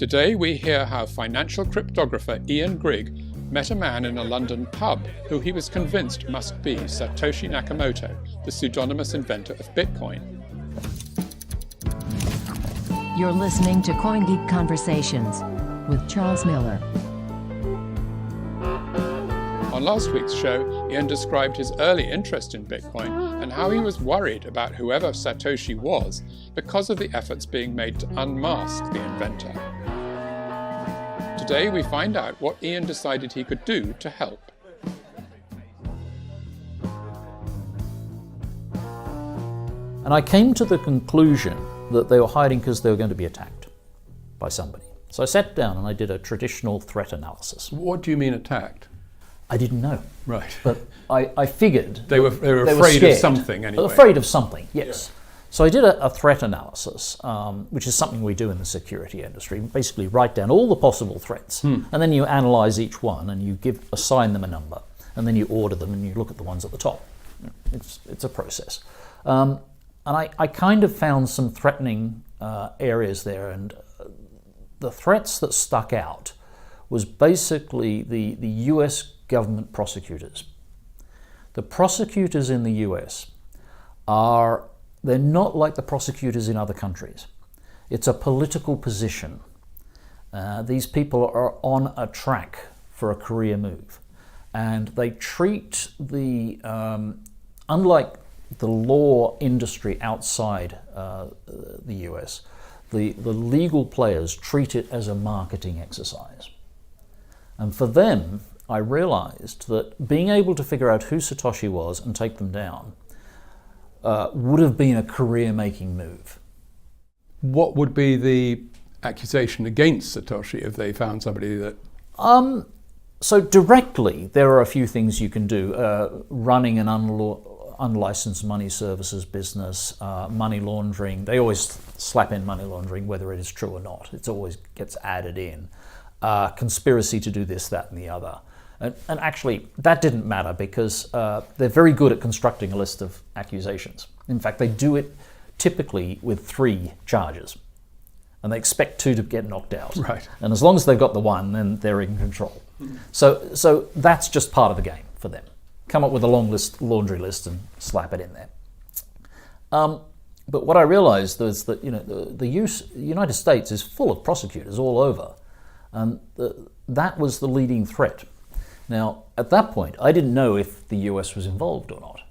Today we hear how financial cryptographer Ian Grigg met a man in a London pub who he was convinced must be Satoshi Nakamoto, the pseudonymous inventor of Bitcoin. You're listening to CoinGeek Conversations with Charles Miller. On last week's show, Ian described his early interest in Bitcoin and how he was worried about whoever Satoshi was because of the efforts being made to unmask the inventor. Today we find out what Ian decided he could do to help. And I came to the conclusion that they were hiding because they were going to be attacked by somebody. So I sat down and I did a traditional threat analysis. What do you mean attacked? I didn't know. Right. But I figured they were afraid of something anyway. Afraid of something, yes. Yeah. So I did a threat analysis, which is something we do in the security industry. Basically write down all the possible threats, and then you analyze each one and you assign them a number, and then you order them and you look at the ones at the top. It's a process. And I kind of found some threatening areas there, and the threats that stuck out was basically the US government prosecutors. The prosecutors in the US they're not like the prosecutors in other countries. It's a political position. These people are on a track for a career move, and they treat unlike the law industry outside the US, the legal players treat it as a marketing exercise. And for them, I realized that being able to figure out who Satoshi was and take them down would have been a career-making move. What would be the accusation against Satoshi if they found somebody that... So directly, there are a few things you can do. Running an unlicensed money services business, money laundering. They always slap in money laundering, whether it is true or not. It always gets added in. Conspiracy to do this, that, and the other. And actually, that didn't matter because they're very good at constructing a list of accusations. In fact, they do it typically with 3 charges, and they expect 2 to get knocked out. Right. And as long as they've got the 1, then they're in control. So that's just part of the game for them. Come up with a long laundry list and slap it in there. But what I realized was that the United States is full of prosecutors all over, and that was the leading threat. Now, at that point, I didn't know if the US was involved or not,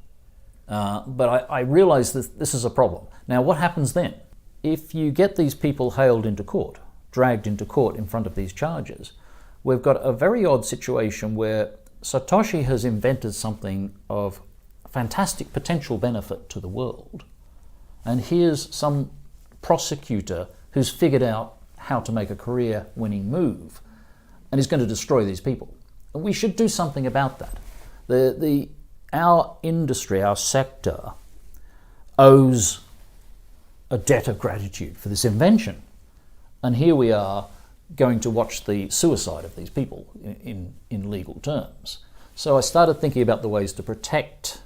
but I realized that this is a problem. Now, what happens then? If you get these people hailed into court, dragged into court in front of these charges, we've got a very odd situation where Satoshi has invented something of fantastic potential benefit to the world, and here's some prosecutor who's figured out how to make a career-winning move and is going to destroy these people. And we should do something about that. Our industry, our sector, owes a debt of gratitude for this invention. And here we are going to watch the suicide of these people in legal terms. So I started thinking about the ways to protect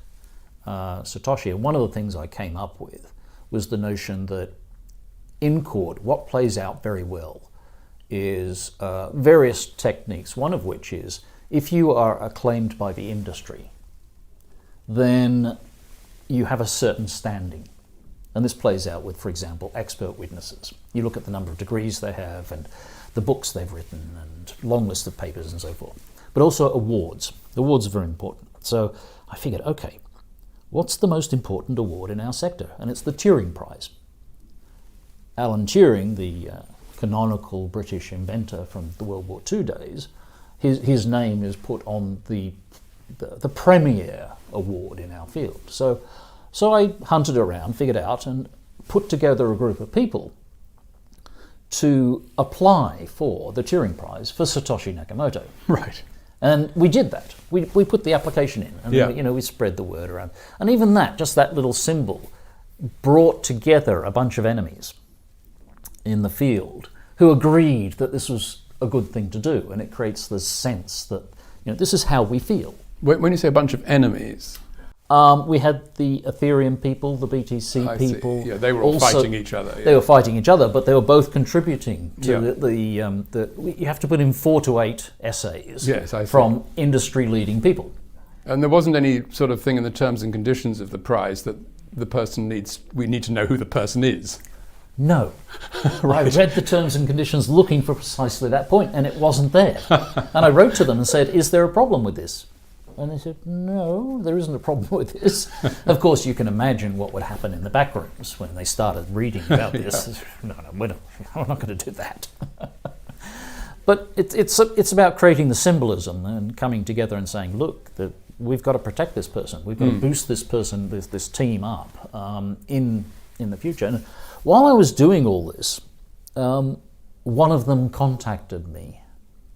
Satoshi. And one of the things I came up with was the notion that in court, what plays out very well is various techniques, one of which is if you are acclaimed by the industry, then you have a certain standing. And this plays out with, for example, expert witnesses. You look at the number of degrees they have and the books they've written and long list of papers and so forth. But also awards. Awards are very important. So I figured, okay, what's the most important award in our sector? And it's the Turing Prize. Alan Turing, the canonical British inventor from the World War II days, his name is put on the premier award in our field. So I hunted around, figured out, and put together a group of people to apply for the Turing Prize for Satoshi Nakamoto. Right. And we did that. We put the application in, and we spread the word around. And even that, just that little symbol, brought together a bunch of enemies in the field who agreed that this was a good thing to do, and it creates this sense that this is how we feel. When you say a bunch of enemies, We had the Ethereum people, the BTC I see. people. Yeah, they were all fighting each other. Yeah. They were fighting each other, but they were both contributing to Yeah. you have to put in 4 to 8 essays Yes, I see. from industry-leading people. And there wasn't any sort of thing in the terms and conditions of the prize that we need to know who the person is. No. Right. I read the terms and conditions looking for precisely that point, and it wasn't there. And I wrote to them and said, is there a problem with this? And they said, no, there isn't a problem with this. Of course, you can imagine what would happen in the back rooms when they started reading about this. No, we're not going to do that. But it's about creating the symbolism and coming together and saying, look, we've got to protect this person. We've got to boost this person, this team up in the future. And while I was doing all this, one of them contacted me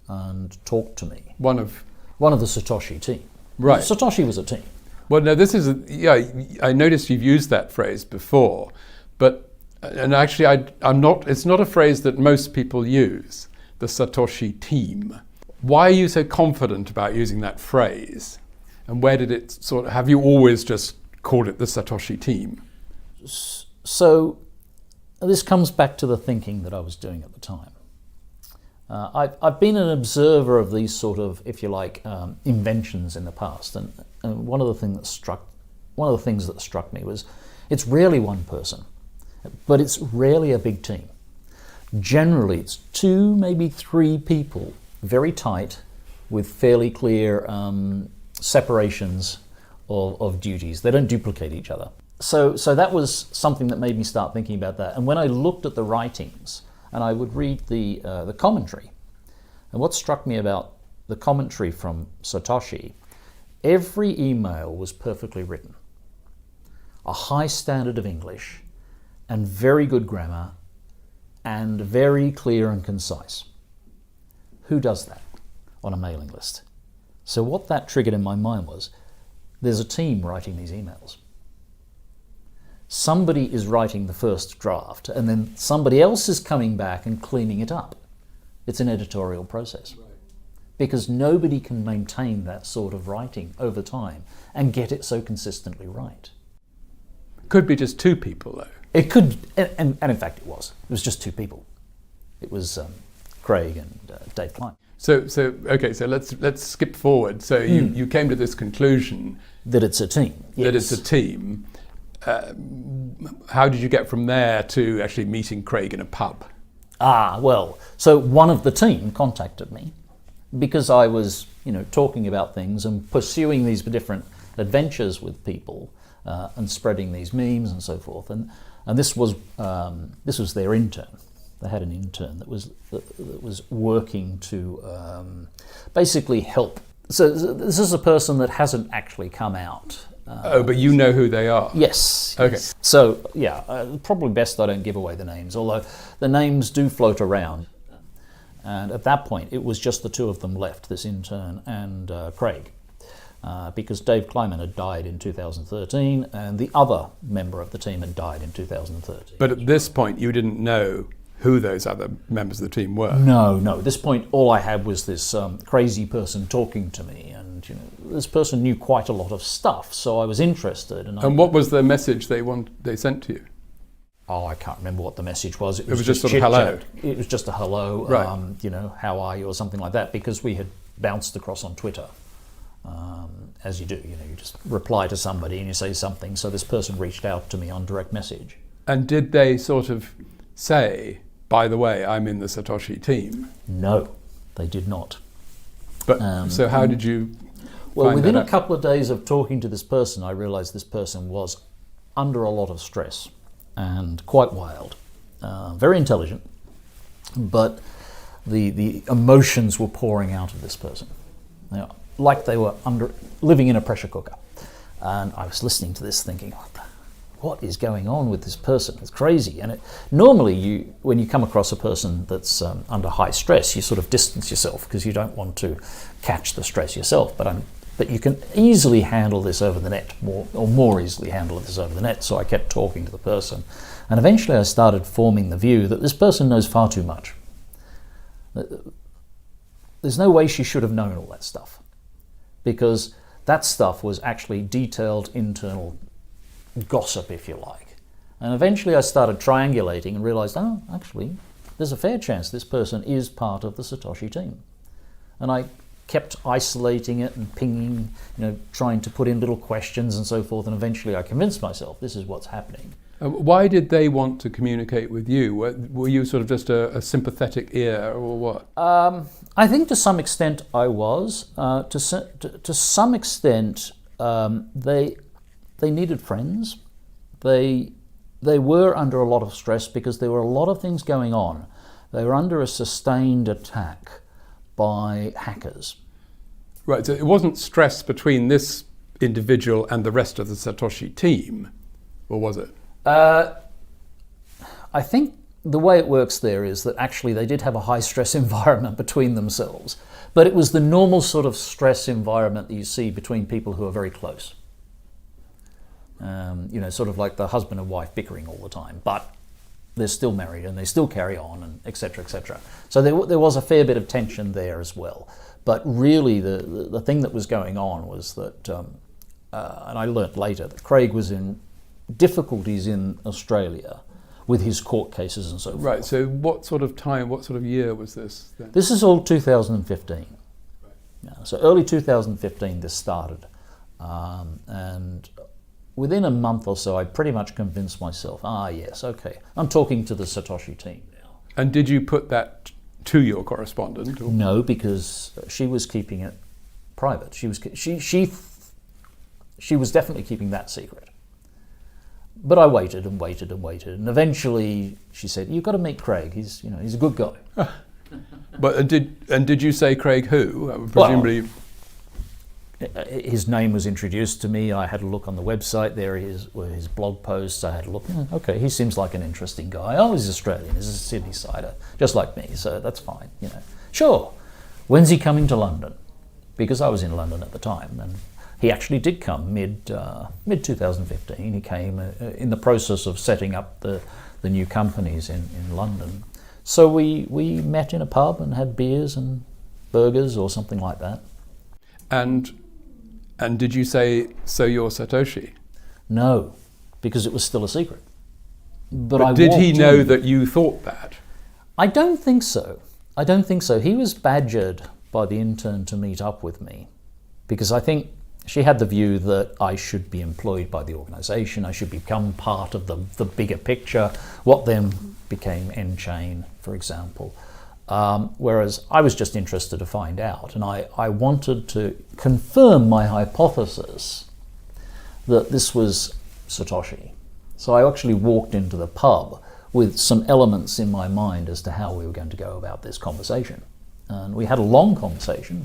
and talked to me. One of the Satoshi team. Right. Satoshi was a team. Well, no, I noticed you've used that phrase before, and actually it's not a phrase that most people use, the Satoshi team. Why are you so confident about using that phrase? And where did it have you always just called it the Satoshi team? So this comes back to the thinking that I was doing at the time. I've been an observer of these sort of, if you like, inventions in the past, and one of the things that struck me was it's rarely one person, but it's rarely a big team. Generally, it's 2, maybe 3 people, very tight, with fairly clear separations of duties. They don't duplicate each other. So that was something that made me start thinking about that. And when I looked at the writings, and I would read the commentary, and what struck me about the commentary from Satoshi, every email was perfectly written. A high standard of English, and very good grammar, and very clear and concise. Who does that on a mailing list? So what that triggered in my mind was, there's a team writing these emails. Somebody is writing the first draft, and then somebody else is coming back and cleaning it up. It's an editorial process. Right. Because nobody can maintain that sort of writing over time and get it so consistently right. Could be just 2 people, though. It could, and in fact it was. It was just 2 people. It was Grigg and Dave Klein. So let's skip forward. So you came to this conclusion that it's a team. Yes. That it's a team. How did you get from there to actually meeting Grigg in a pub? So one of the team contacted me because I was, talking about things and pursuing these different adventures with people and spreading these memes and so forth. And this was their intern. They had an intern that was working to basically help. So this is a person that hasn't actually come out. But you know who they are? Yes. Okay. Yes. So, probably best I don't give away the names, although the names do float around. And at that point, it was just the 2 of them left, this intern and Grigg, because Dave Kleiman had died in 2013, and the other member of the team had died in 2013. But at this point, you didn't know who those other members of the team were? No. At this point, all I had was this crazy person talking to me, and this person knew quite a lot of stuff, so I was interested. And what was the message they sent to you? I can't remember what the message was. It was just sort of hello. It was just a hello, right. How are you, or something like that, because we had bounced across on Twitter, as you do. You just reply to somebody and you say something. So this person reached out to me on direct message. And did they sort of say, by the way, I'm in the Satoshi team? No, they did not. But so how did you? Well, within a couple of days of talking to this person, I realized this person was under a lot of stress and quite wild, very intelligent, but the emotions were pouring out of this person, like they were living in a pressure cooker. And I was listening to this thinking, what is going on with this person? It's crazy. And normally when you come across a person that's under high stress, you sort of distance yourself because you don't want to catch the stress yourself. But you can easily handle this over the net, more easily handle this over the net. So I kept talking to the person. And eventually I started forming the view that this person knows far too much. There's no way she should have known all that stuff, because That stuff was actually detailed internal gossip, if you like. And eventually I started triangulating and realized, oh, actually, there's a fair chance this person is part of the Satoshi team. And I kept isolating it and pinging, trying to put in little questions and so forth, and eventually I convinced myself this is what's happening. Why did they want to communicate with you? Were you sort of just a sympathetic ear, or what? I think to some extent I was. To some extent, they needed friends. They were under a lot of stress because there were a lot of things going on. They were under a sustained attack by hackers. Right, so it wasn't stress between this individual and the rest of the Satoshi team, or was it? I think the way it works there is that actually they did have a high stress environment between themselves, but it was the normal sort of stress environment that you see between people who are very close. Sort of like the husband and wife bickering all the time, but they're still married and they still carry on, and et cetera, et cetera. So there was a fair bit of tension there as well. But really the thing that was going on was that, and I learnt later, that Craig was in difficulties in Australia with his court cases and so forth. Right, so what sort of year was this then? This is all 2015. Yeah, so early 2015 this started. And within a month or so, I pretty much convinced myself, yes, okay, I'm talking to the Satoshi team now. And did you put that to your correspondent? Or? No, because she was keeping it private. She was definitely keeping that secret. But I waited and waited and waited, and eventually she said, "You've got to meet Craig. He's a good guy." But did you say Craig who? Presumably. Well, his name was introduced to me. I had a look on the website. There were his blog posts. I had a look. Okay, he seems like an interesting guy. Oh, he's Australian. He's a Sydney-sider, just like me. So that's fine. Sure. When's he coming to London? Because I was in London at the time, and he actually did come mid 2015. He came in the process of setting up the new companies in London. So we met in a pub and had beers and burgers or something like that. And did you say, so you're Satoshi? No, because it was still a secret. But did he know that you thought that? I don't think so. He was badgered by the intern to meet up with me, because I think she had the view that I should be employed by the organisation, I should become part of the bigger picture, what then became N-Chain, for example. Whereas I was just interested to find out, and I wanted to confirm my hypothesis that this was Satoshi. So I actually walked into the pub with some elements in my mind as to how we were going to go about this conversation. And we had a long conversation,